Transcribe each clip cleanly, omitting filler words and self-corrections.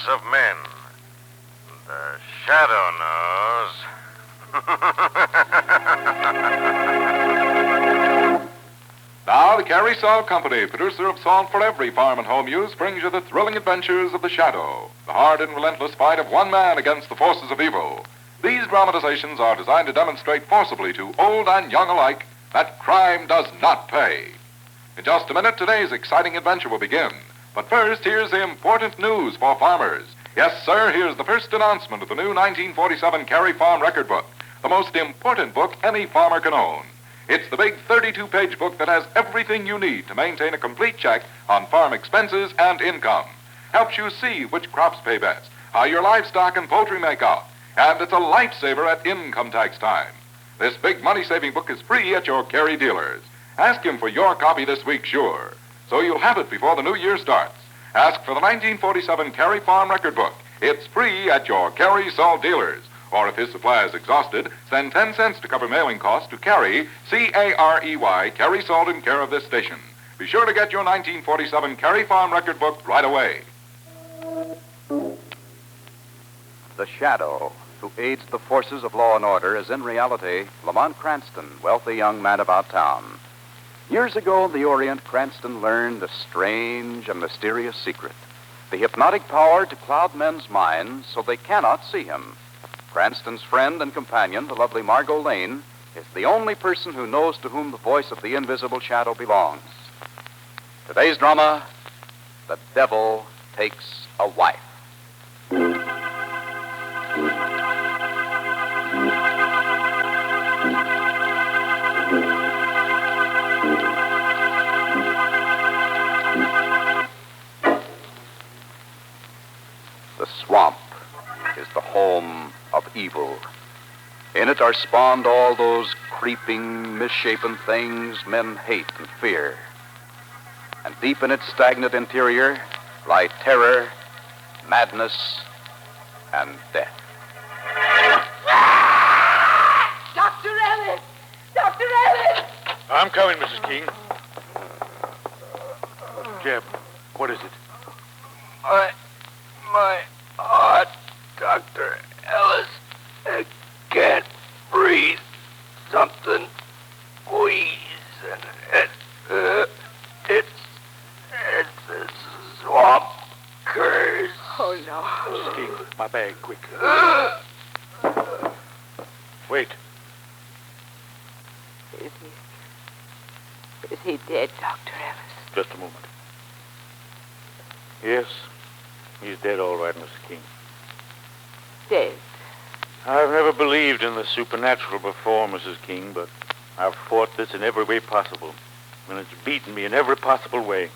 of men. The Shadow knows. Now, the Carey Salt Company, producer of salt for every farm and home use, brings you the thrilling adventures of the Shadow, the hard and relentless fight of one man against the forces of evil. These dramatizations are designed to demonstrate forcibly to old and young alike that crime does not pay. In just a minute, today's exciting adventure will begin. But first, here's the important news for farmers. Yes, sir, here's the first announcement of the new 1947 Carey Farm Record Book, the most important book any farmer can own. It's the big 32-page book that has everything you need to maintain a complete check on farm expenses and income. Helps you see which crops pay best, how your livestock and poultry make out, and it's a lifesaver at income tax time. This big money-saving book is free at your Carey dealers. Ask him for your copy this week, sure. So you'll have it before the new year starts. Ask for the 1947 Carey Farm Record Book. It's free at your Carey Salt dealers. Or if his supply is exhausted, send 10 cents to cover mailing costs to Carey, C-A-R-E-Y, Carey Salt in care of this station. Be sure to get your 1947 Carey Farm Record Book right away. The Shadow, who aids the forces of law and order, is in reality Lamont Cranston, wealthy young man about town. Years ago in the Orient, Cranston learned a strange and mysterious secret, the hypnotic power to cloud men's minds so they cannot see him. Cranston's friend and companion, the lovely Margot Lane, is the only person who knows to whom the voice of the invisible shadow belongs. Today's drama, The Devil Takes a Wife. The swamp is the home of evil. In it are spawned all those creeping, misshapen things men hate and fear. And deep in its stagnant interior lie terror, madness, and death. Dr. Ellis! Dr. Ellis! I'm coming, Mrs. King. Jeb, what is it? My heart, Dr. Ellis. I can't breathe. Something squeeze and it's a swamp curse. Oh, no. Mrs. King, my bag, quick. Wait. Is he dead, Dr. Ellis? Just a moment. Yes, he's dead all right, Mrs. King. Dead? I've never believed in the supernatural before, Mrs. King, but I've fought this in every way possible, and it's beaten me in every possible way.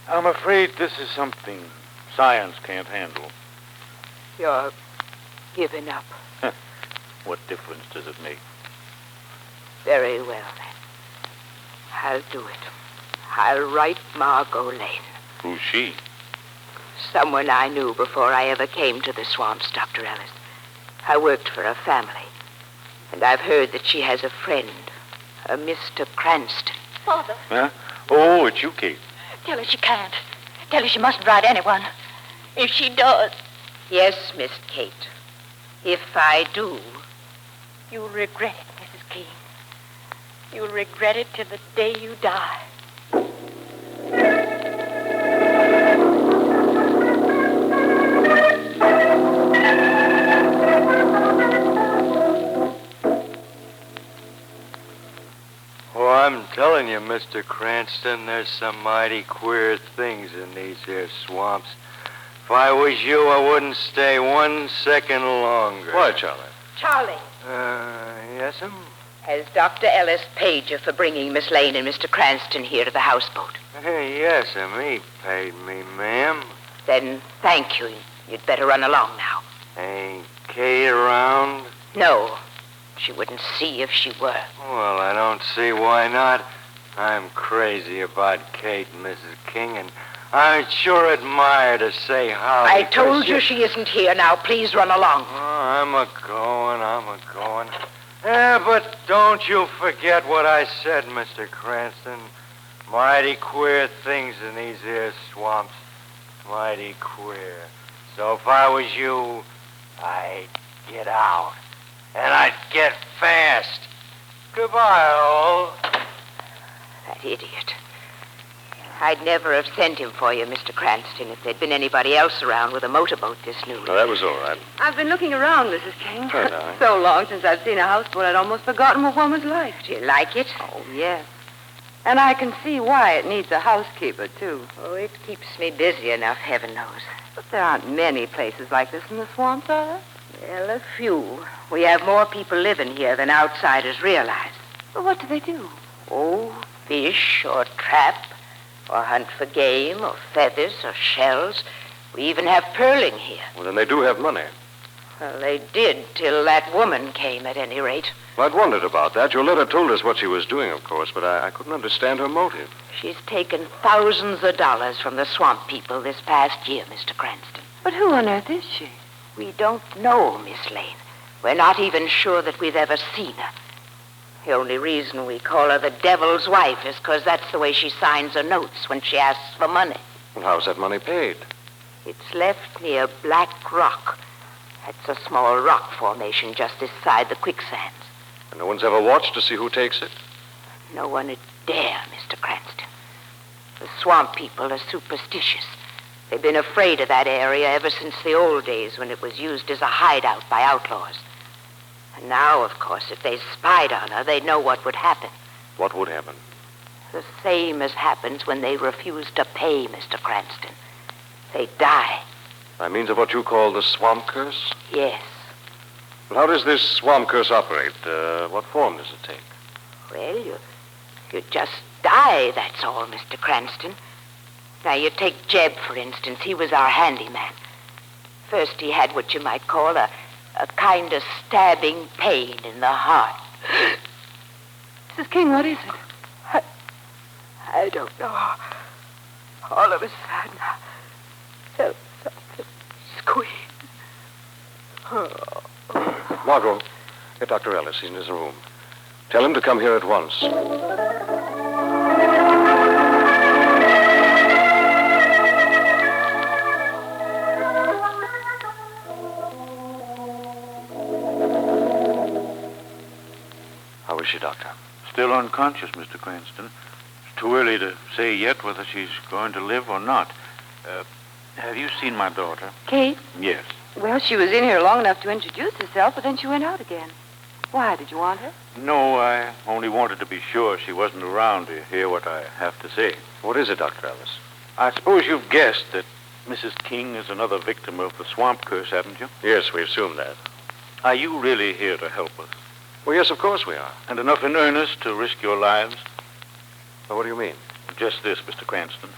I'm afraid this is something science can't handle. You're giving up. What difference does it make? Very well, then. I'll do it. I'll write Margot Lane. Who's she? Someone I knew before I ever came to the swamps, Dr. Ellis. I worked for a family, and I've heard that she has a friend, a Mr. Cranston. Father. Huh? Oh, it's you, Kate. Tell her she can't. Tell her she mustn't write anyone. If she does... Yes, Miss Kate. If I do... You'll regret it, Mrs. King. You'll regret it till the day you die. Oh, I'm telling you, Mr. Cranston, there's some mighty queer things in these here swamps. If I was you, I wouldn't stay 1 second longer. Why, Charlie? Charlie, Yes'm? has Dr. Ellis paid you for bringing Miss Lane and Mr. Cranston here to the houseboat? Yes'm, he paid me, ma'am. Then thank you. You'd better run along now. Ain't Kate around? No, she wouldn't see if she were. Well, I don't see why not. I'm crazy about Kate, Mrs. King, and I sure admire to say how. I told you she isn't here now. Please run along. Oh, I'm a-going. Yeah, but don't you forget what I said, Mr. Cranston. Mighty queer things in these here swamps. mighty queer. So if I was you, I'd get out. And I'd get fast. Goodbye, all. That idiot. I'd never have sent him for you, Mr. Cranston, if there'd been anybody else around with a motorboat this noon. No, that was all right. I've been looking around, Mrs. King. Sure, darling. So long since I've seen a houseboat, I'd almost forgotten what one was like. Do you like it? Oh, yes. And I can see why it needs a housekeeper, too. Oh, it keeps me busy enough, heaven knows. But there aren't many places like this in the swamps, are there? Well, a few. We have more people living here than outsiders realize. Well, what do they do? Oh, fish or trap, or hunt for game, or feathers, or shells. We even have pearling here. Well, then they do have money. Well, they did till that woman came, at any rate. Well, I'd wondered about that. Your letter told us what she was doing, of course, but I couldn't understand her motive. She's taken thousands of dollars from the swamp people this past year, Mr. Cranston. But who on earth is she? We don't know, Miss Lane. We're not even sure that we've ever seen her. The only reason we call her the devil's wife is because that's the way she signs her notes when she asks for money. Well, how's that money paid? It's left near Black Rock. That's a small rock formation just this side the quicksands. And no one's ever watched to see who takes it? No one would dare, Mr. Cranston. The swamp people are superstitious. They've been afraid of that area ever since the old days when it was used as a hideout by outlaws. And now, of course, if they spied on her, they'd know what would happen. What would happen? The same as happens when they refuse to pay, Mr. Cranston. They die. By means of what you call the swamp curse? Yes. Well, how does this swamp curse operate? What form does it take? Well, you just die, that's all, Mr. Cranston. Now, you take Jeb, for instance. He was our handyman. First, he had what you might call a kind of stabbing pain in the heart. Mrs. King, what is it? I don't know. All of a sudden, I felt something squeeze. Margot, get Dr. Ellis. He's in his room. Tell him to come here at once. How is she, Doctor? Still unconscious, Mr. Cranston. It's too early to say yet whether she's going to live or not. Have you seen my daughter? Kate? Yes. Well, she was in here long enough to introduce herself, but then she went out again. Why? Did you want her? No, I only wanted to be sure she wasn't around to hear what I have to say. What is it, Dr. Ellis? I suppose you've guessed that Mrs. King is another victim of the swamp curse, haven't you? Yes, we assume that. Are you really here to help us? Well, yes, of course we are. And enough in earnest to risk your lives? Well, what do you mean? Just this, Mr. Cranston.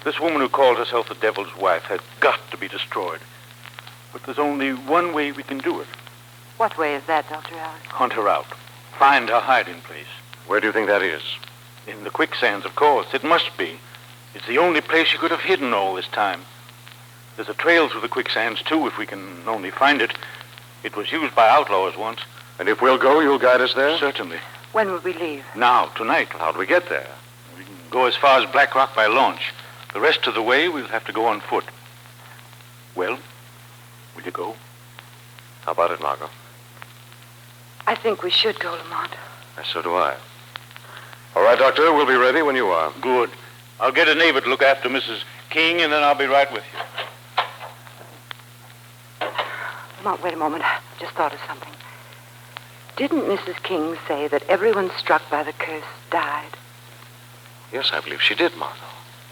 This woman who calls herself the devil's wife has got to be destroyed. But there's only one way we can do it. What way is that, Dr. Ellis? Hunt her out. Find her hiding place. Where do you think that is? In the quicksands, of course. It must be. It's the only place she could have hidden all this time. There's a trail through the quicksands, too, if we can only find it. It was used by outlaws once. And if we'll go, you'll guide us there? Certainly. When will we leave? Now, tonight. How do we get there? We can go as far as Black Rock by launch. The rest of the way, we'll have to go on foot. Well, will you go? How about it, Margot? I think we should go, Lamont. So do I. All right, Doctor, we'll be ready when you are. Good. I'll get a neighbor to look after Mrs. King, and then I'll be right with you. Lamont, wait a moment. I just thought of something. Didn't Mrs. King say that everyone struck by the curse died? Yes, I believe she did, Margot.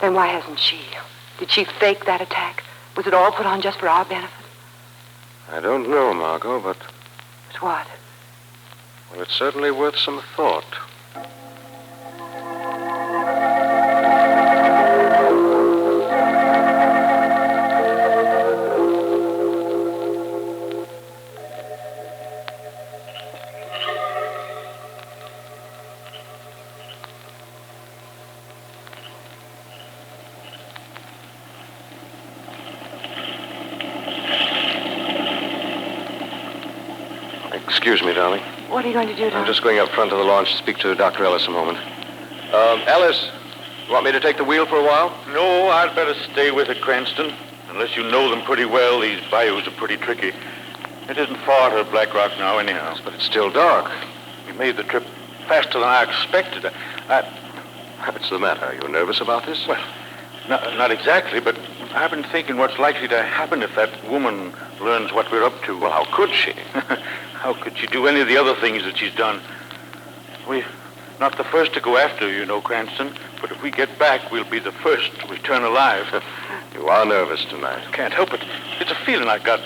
Then why hasn't she? Did she fake that attack? Was it all put on just for our benefit? I don't know, Margot, but... But what? Well, it's certainly worth some thought. Excuse me, darling. What are you going to do, I'm Don? just going up front of the launch to speak to Dr. Ellis a moment. Ellis. Want me to take the wheel for a while? No, I'd better stay with it, Cranston. Unless you know them pretty well, these bayous are pretty tricky. It isn't far to Black Rock now, anyhow. But it's still dark. We made the trip faster than I expected. What's the matter? Are you nervous about this? Well, not exactly, but I've been thinking what's likely to happen if that woman learns what we're up to. Well, how could she? How could she do any of the other things that she's done? We're not the first to go after her, you know, Cranston. But if we get back, we'll be the first to return alive. You are nervous tonight. Can't help it. It's a feeling I got.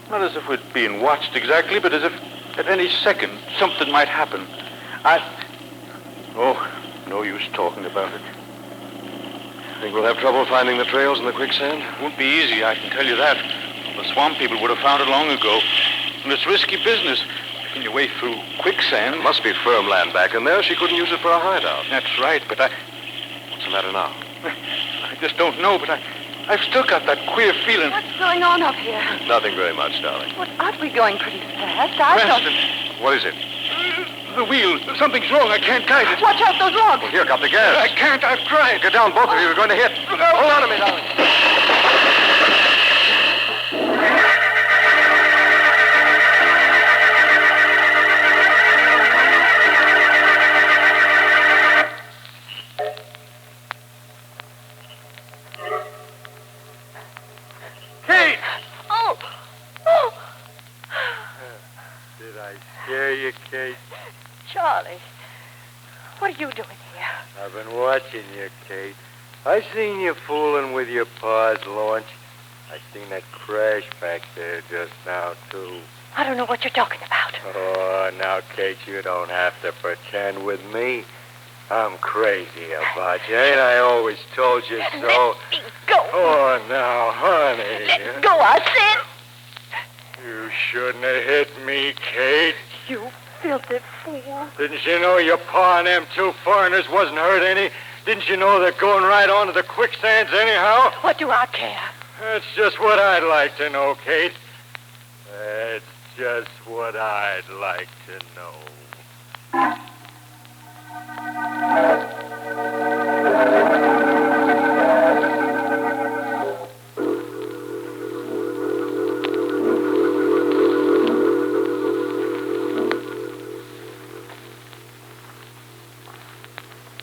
Not as if we're being watched exactly, but as if at any second something might happen. Oh, no use talking about it. Think we'll have trouble finding the trails in the quicksand? It won't be easy, I can tell you that. The swamp people would have found it long ago. And it's risky business. Picking your way through quicksand. There must be firm land back in there. She couldn't use it for a hideout. That's right, but What's the matter now? I just don't know, but I've still got that queer feeling. What's going on up here? Nothing very much, darling. What, aren't we going pretty fast? Cranston, What is it? the wheel. Something's wrong. I can't guide it. Watch out, those logs. Well, here, got the gas. I can't. I've tried. Get down, both of you. You're going to hit. Hold on to me, darling. Kate! Oh! Oh! Did I scare you, Kate? Charlie, what are you doing here? I've been watching you, Kate. I seen you fooling with your pa's launch. I seen that crash back there just now, too. I don't know what you're talking about. Oh, now, Kate, you don't have to pretend with me. I'm crazy about you. Ain't I always told you so? Let me go. Oh, now, honey. Let go, I said. You shouldn't have hit me, Kate. You filthy fool. Didn't you know your pa and them two foreigners wasn't hurt any? Didn't you know they're going right onto the quicksands anyhow? What do I care? That's just what I'd like to know, Kate. That's just what I'd like to know.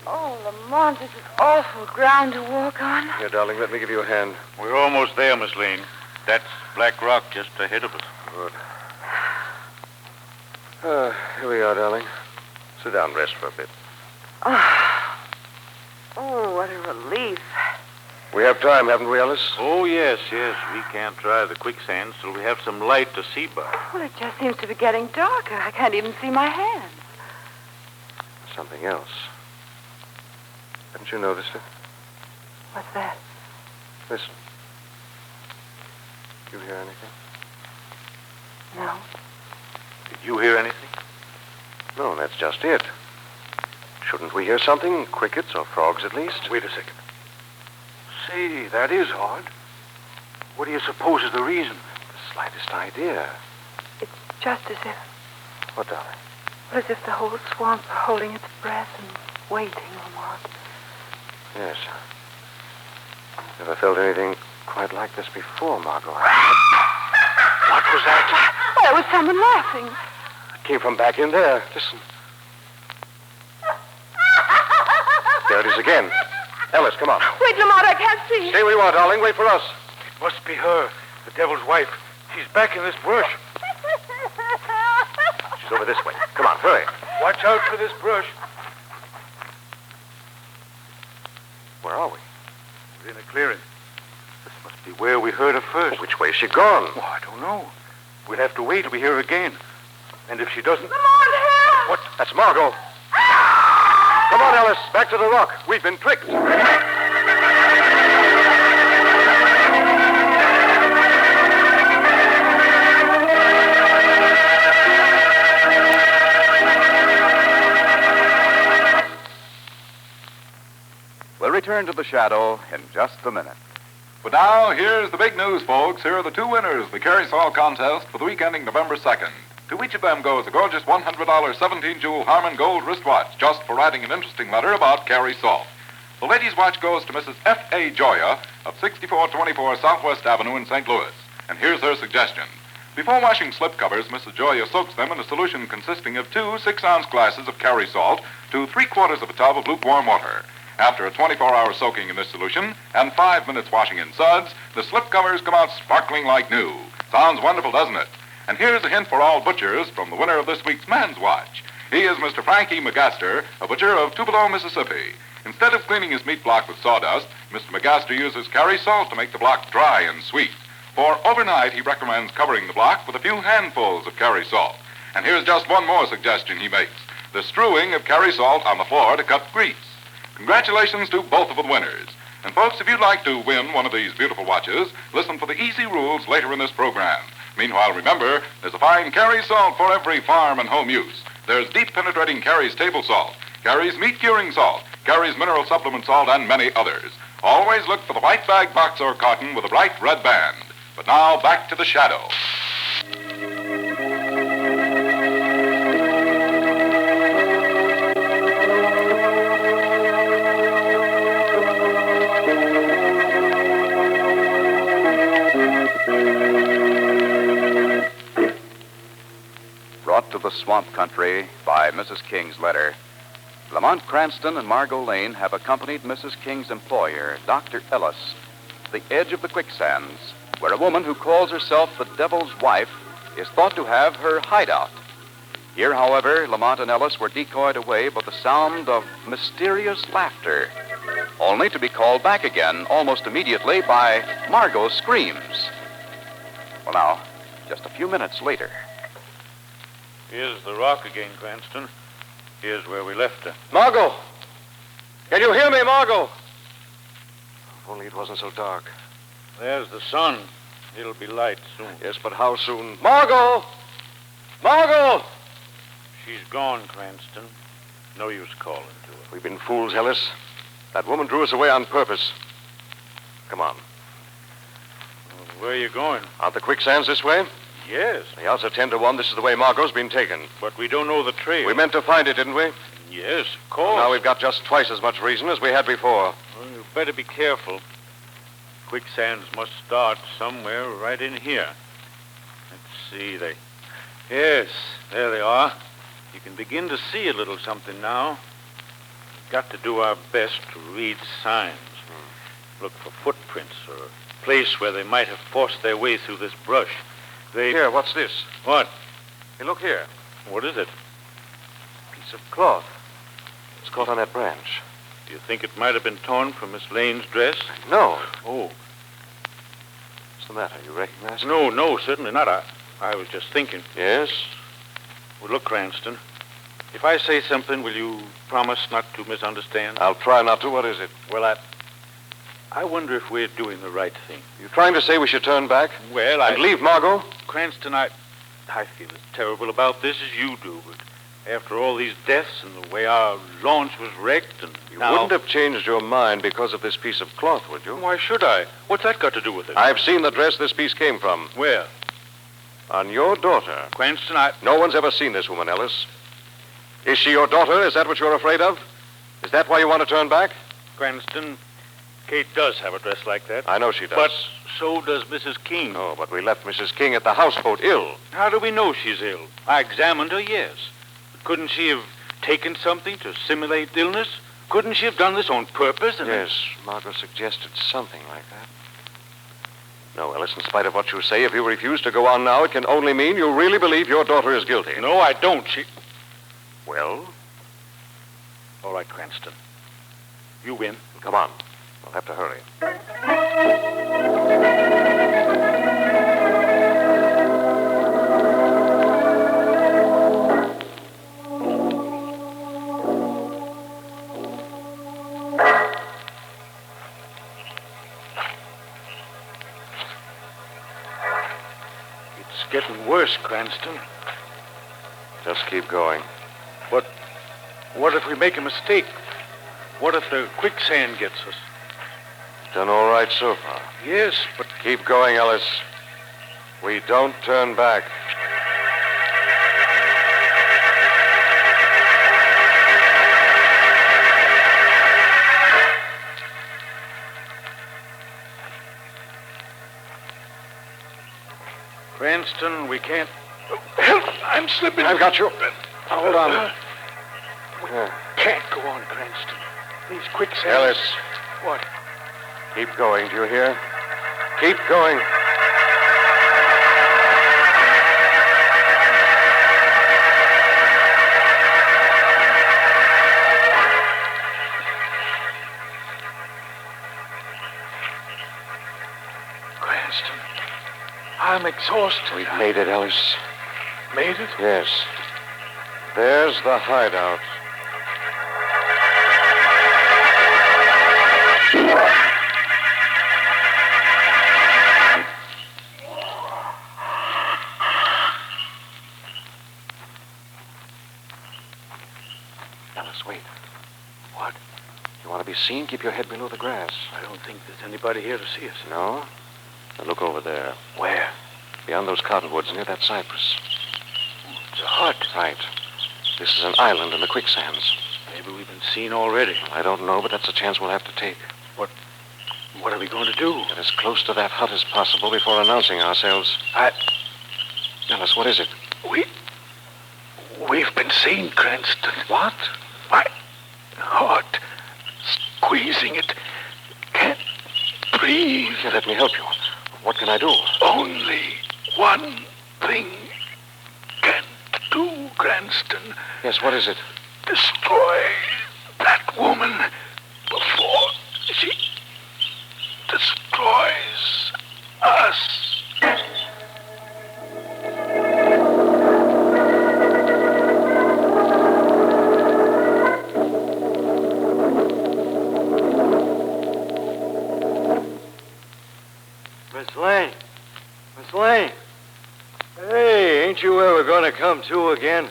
Oh, Lamont, this is awful ground to walk on. Here, darling, let me give you a hand. We're almost there, Miss Lane. That's Black Rock just ahead of us. Good. Here we are, darling. Sit down, rest for a bit. Oh, what a relief. We have time, haven't we, Ellis? Oh, yes. We can't try the quicksands till we have some light to see by. Well, it just seems to be getting darker. I can't even see my hands. Something else. Haven't you noticed it? What's that? Listen. You hear anything? No. Did you hear anything? No, that's just it. Shouldn't we hear something? Crickets or frogs, at least? Wait a second. Say, that is odd. What do you suppose is the reason? The slightest idea. It's just as if, What, darling? well, as if the whole swamp were holding its breath and waiting, Lamont. Yes. Never felt anything quite like this before, Margot. What was that? Well, it was someone laughing. It came from back in there. Listen. There it is again. Ellis, come on. Wait, Lamont, I can't see. Stay where you are, darling. Wait for us. It must be her, the devil's wife. She's back in this brush. She's over this way. Come on, hurry. Watch out for this brush. Where are we? We're in a clearing. This must be where we heard her first. Which way is she gone? Oh, I don't know. We'll have to wait till we hear her again. And if she doesn't... Lamont, help! What? That's Margot. Come on, Ellis. Back to the rock. We've been tricked. We'll return to the shadow in just a minute. But now, here's the big news, folks. Here are the two winners of the Carry Saw contest for the week ending November 2nd. To each of them goes a gorgeous $100 17-jewel Harmon Gold wristwatch, just for writing an interesting letter about Carry Saw. The ladies' watch goes to Mrs. F.A. Joya of 6424 Southwest Avenue in St. Louis. And here's her suggestion. Before washing slip covers, Mrs. Joya soaks them in a solution consisting of 2 6-ounce glasses of Cary salt to 3/4 of a tub of lukewarm water. After a 24-hour soaking in this solution and 5 minutes washing in suds, the slip covers come out sparkling like new. Sounds wonderful, doesn't it? And here's a hint for all butchers from the winner of this week's Man's Watch. He is Mr. Frankie McGaster, a butcher of Tupelo, Mississippi. Instead of cleaning his meat block with sawdust, Mr. McGaster uses Cary salt to make the block dry and sweet. For overnight, he recommends covering the block with a few handfuls of Cary salt. And here's just one more suggestion he makes: the strewing of Cary salt on the floor to cut grease. Congratulations to both of the winners. And folks, if you'd like to win one of these beautiful watches, listen for the easy rules later in this program. Meanwhile, remember, there's a fine Cary salt for every farm and home use. There's deep penetrating Cary's table salt, Cary's meat curing salt, Cary's mineral supplement salt, and many others. Always look for the white bag box or carton with a bright red band. But now, back to the Shadow. Brought to the swamp country by Mrs. King's letter, Lamont Cranston and Margot Lane have accompanied Mrs. King's employer, Dr. Ellis, to the edge of the quicksands, where a woman who calls herself the Devil's Wife is thought to have her hideout. Here, however, Lamont and Ellis were decoyed away by the sound of mysterious laughter, only to be called back again almost immediately by Margot's screams. Well, now, just a few minutes later. Here's the rock again, Cranston. Here's where we left her. Margot! Can you hear me, Margot? If only it wasn't so dark. There's the sun. It'll be light soon. Yes, but how soon? Margot! Margot! She's gone, Cranston. No use calling to her. We've been fools, Ellis. That woman drew us away on purpose. Come on. Where are you going? Out the quicksands this way? Yes, The odds are 10 to 1 this is the way Margot's been taken. but we don't know the trail. We meant to find it, didn't we? Yes, of course. Now we've got just twice as much reason as we had before. Well, you better be careful. Quicksands must start somewhere right in here. Let's see, Yes, there they are. You can begin to see a little something now. We've got to do our best to read signs. Look for footprints or a place where they might have forced their way through this brush. Here, what's this? What? Hey, look here. What is it? Piece of cloth. It's caught on that branch. Do you think it might have been torn from Miss Lane's dress? No. Oh. What's the matter? You recognize it? No, certainly not. I was just thinking. Yes? Well, look, Cranston. If I say something, will you promise not to misunderstand? I'll try not to. What is it? Well, I wonder if we're doing the right thing. You trying to say we should turn back? Well, And leave Margot? Cranston, I feel as terrible about this as you do, but after all these deaths and the way our launch was wrecked and You now... wouldn't have changed your mind because of this piece of cloth, would you? Why should I? What's that got to do with it? I've seen the dress this piece came from. Where? On your daughter. Cranston, No one's ever seen this woman, Ellis. Is she your daughter? Is that what you're afraid of? Is that why you want to turn back? Cranston, Kate does have a dress like that. I know she does. But so does Mrs. King. Oh, but we left Mrs. King at the houseboat ill. How do we know she's ill? I examined her, yes. But couldn't she have taken something to simulate illness? Couldn't she have done this on purpose? Yes, Margot suggested something like that. No, Ellis, in spite of what you say, if you refuse to go on now, it can only mean you really believe your daughter is guilty. No, I don't. Well? All right, Cranston. You win. Come on. We'll have to hurry. It's getting worse, Cranston. Just keep going. But what if we make a mistake? What if the quicksand gets us? Done all right so far. Yes, but... Keep going, Ellis. We don't turn back. Cranston. We can't... Help! I'm slipping. I've got you. Hold on. Can't go on, Cranston. These quicksands... Ellis. What? Keep going, do you hear? Keep going. Cranston, I'm exhausted. We've made it, Ellis. Made it? Yes. There's the hideout. Ellis, wait. What? You want to be seen? Keep your head below the grass. I don't think there's anybody here to see us. No? Now look over there. Where? Beyond those cottonwoods near that cypress. It's a hut. Right. This is an island in the quicksands. Maybe we've been seen already. I don't know, but that's a chance we'll have to take. What are we going to do? Get as close to that hut as possible before announcing ourselves. Ellis, what is it? We've been seen, Cranston. What? My heart squeezing it. Can't breathe. Here, let me help you. What can I do? Only one thing can do, Cranston. Yes, what is it? Destroy that woman before she destroys us. Miss Lane. Miss Lane. Hey, ain't you ever gonna come to again?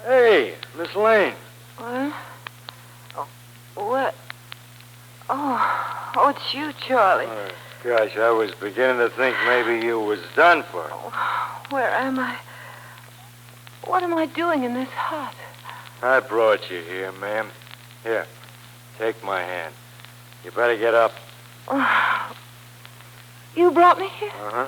Hey, Miss Lane. What? What? Oh, it's you, Charlie. Oh, gosh, I was beginning to think maybe you was done for. Where am I? What am I doing in this hut? I brought you here, ma'am. Here, take my hand. You better get up. You brought me here? Uh-huh.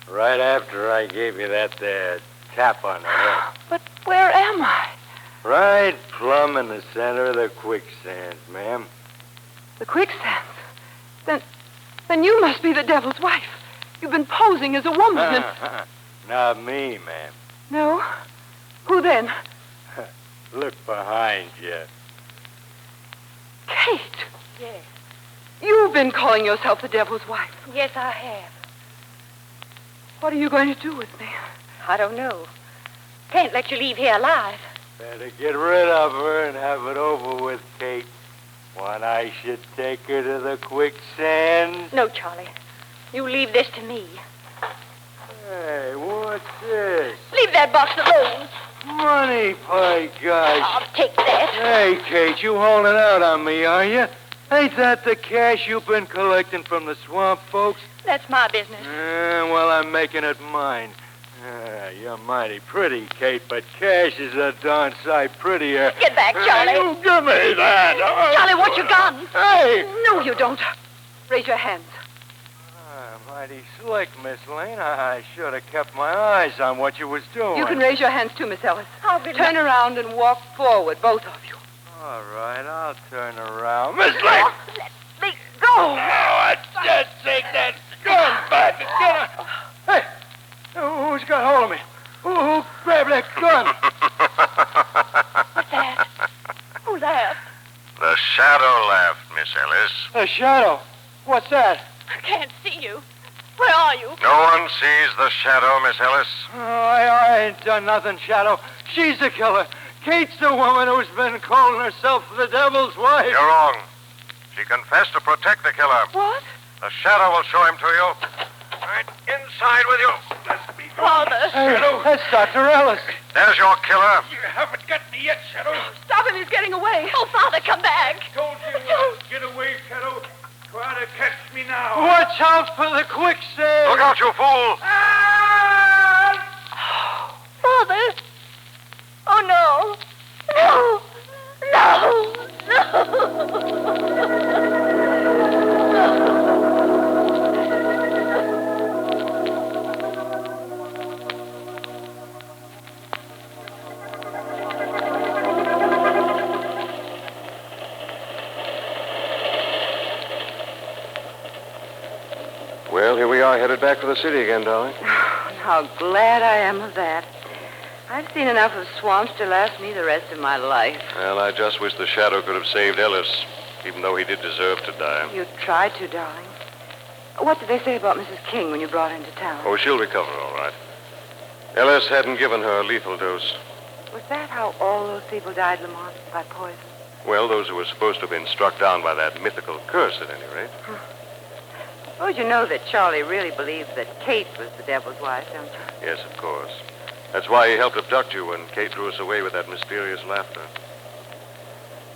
Right after I gave you that there tap on the head. But where am I? Right plumb in the center of the quicksands, ma'am. The quicksands? Then you must be the devil's wife. You've been posing as a woman and... Not me, ma'am. No? Who then? Look behind you. Kate. Yes. You've been calling yourself the devil's wife. Yes, I have. What are you going to do with me? I don't know. Can't let you leave here alive. Better get rid of her and have it over with, Kate. When I should take her to the quicksands. No, Charlie. You leave this to me. Hey, what's this? Leave that box alone. Money, by gosh. I'll take that. Hey, Kate, you holding out on me, are you? Ain't that the cash you've been collecting from the swamp folks? That's my business. Well, I'm making it mine. You're mighty pretty, Kate, but cash is a darn sight prettier. Get back, Charlie. You give me that. Charlie, want your gun? Hey! No, you don't. Raise your hands. Mighty slick, Miss Lane. I should have kept my eyes on what you was doing. You can raise your hands too, Miss Ellis. I'll be Turn around and walk forward, both of you. All right, I'll turn around. Miss Lane! Let me go. Oh, I just take that gun back. Hey, who's got hold of me? Who grabbed that gun? What's that? Who laughed? The shadow laughed, Miss Ellis. A shadow. What's that? I can't see you. Where are you? No one sees the shadow, Miss Ellis. Oh, I ain't done nothing, Shadow. She's the killer. Kate's the woman who's been calling herself the devil's wife. You're wrong. She confessed to protect the killer. What? The shadow will show him to you. Right inside with you. Let me go. Father. Hey, that's Dr. Ellis. There's your killer. You haven't got me yet, Shadow. Stop him, he's getting away. Oh, Father, come back. Told you get away, Shadow. Try to catch me now. Watch out for the quicksand. Look out, you fool. Father. Oh, no. No. I headed back for the city again, darling. How glad I am of that. I've seen enough of swamps to last me the rest of my life. Well, I just wish the Shadow could have saved Ellis, even though he did deserve to die. You tried to, darling. What did they say about Mrs. King when you brought her into town? Oh, she'll recover all right. Ellis hadn't given her a lethal dose. Was that how all those people died, Lamont? By poison? Well, those who were supposed to have been struck down by that mythical curse, at any rate. Suppose you know that Charlie really believed that Kate was the devil's wife, don't you? Yes, of course. That's why he helped abduct you when Kate drew us away with that mysterious laughter.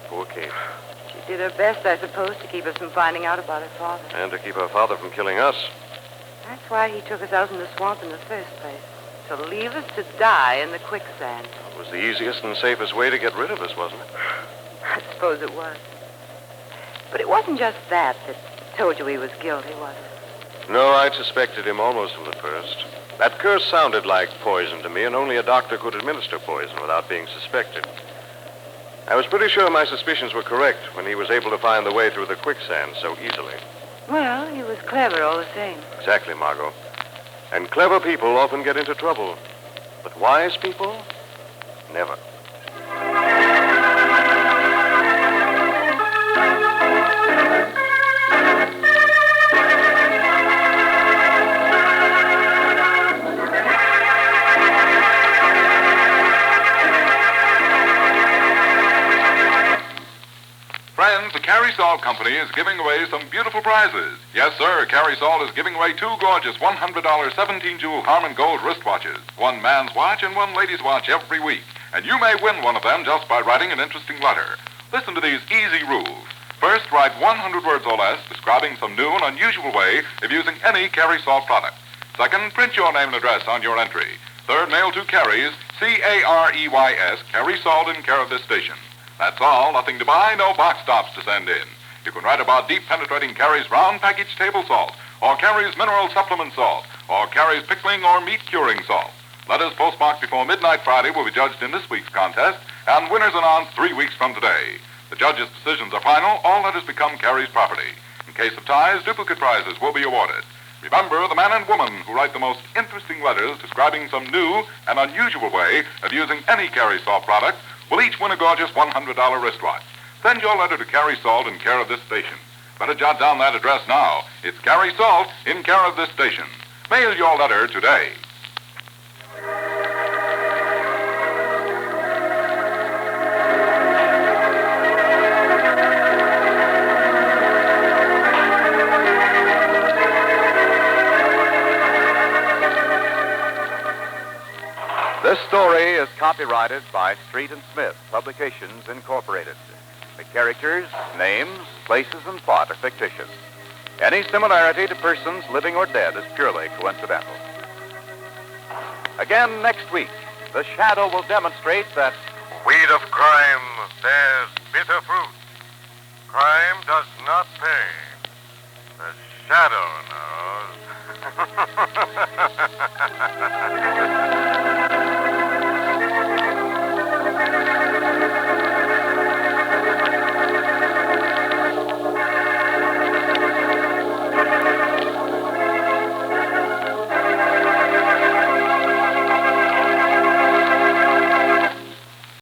Poor Kate. She did her best, I suppose, to keep us from finding out about her father. And to keep her father from killing us. That's why he took us out in the swamp in the first place. To leave us to die in the quicksand. It was the easiest and safest way to get rid of us, wasn't it? I suppose it was. But it wasn't just that told you he was guilty, was it? No, I'd suspected him almost from the first. That curse sounded like poison to me, and only a doctor could administer poison without being suspected. I was pretty sure my suspicions were correct when he was able to find the way through the quicksand so easily. Well, he was clever all the same. Exactly, Margot. And clever people often get into trouble. But wise people? Never. Friends, the Carrie Salt Company is giving away some beautiful prizes. Yes, sir, Carrie Salt is giving away 2 gorgeous $100 17-jewel Harman Gold wristwatches. One man's watch and one lady's watch every week. And you may win one of them just by writing an interesting letter. Listen to these easy rules. First, write 100 words or less describing some new and unusual way of using any Carrie Salt product. Second, print your name and address on your entry. Third, mail to Carrie's, Careys, Carrie Salt, in care of this station. That's all. Nothing to buy, no box tops to send in. You can write about deep penetrating Carrie's round package table salt, or Carrie's mineral supplement salt, or Carrie's pickling or meat curing salt. Letters postmarked before midnight Friday will be judged in this week's contest, and winners announced 3 weeks from today. The judges' decisions are final. All letters become Carrie's property. In case of ties, duplicate prizes will be awarded. Remember, the man and woman who write the most interesting letters describing some new and unusual way of using any Carrie Salt product will each win a gorgeous $100 wristwatch. Send your letter to Carrie Salt in care of this station. Better jot down that address now. It's Carrie Salt in care of this station. Mail your letter today. This story is copyrighted by Street and Smith Publications, Incorporated. The characters, names, places, and plot are fictitious. Any similarity to persons living or dead is purely coincidental. Again next week, the Shadow will demonstrate that Weed of crime bears bitter fruit. Crime does not pay. The Shadow knows.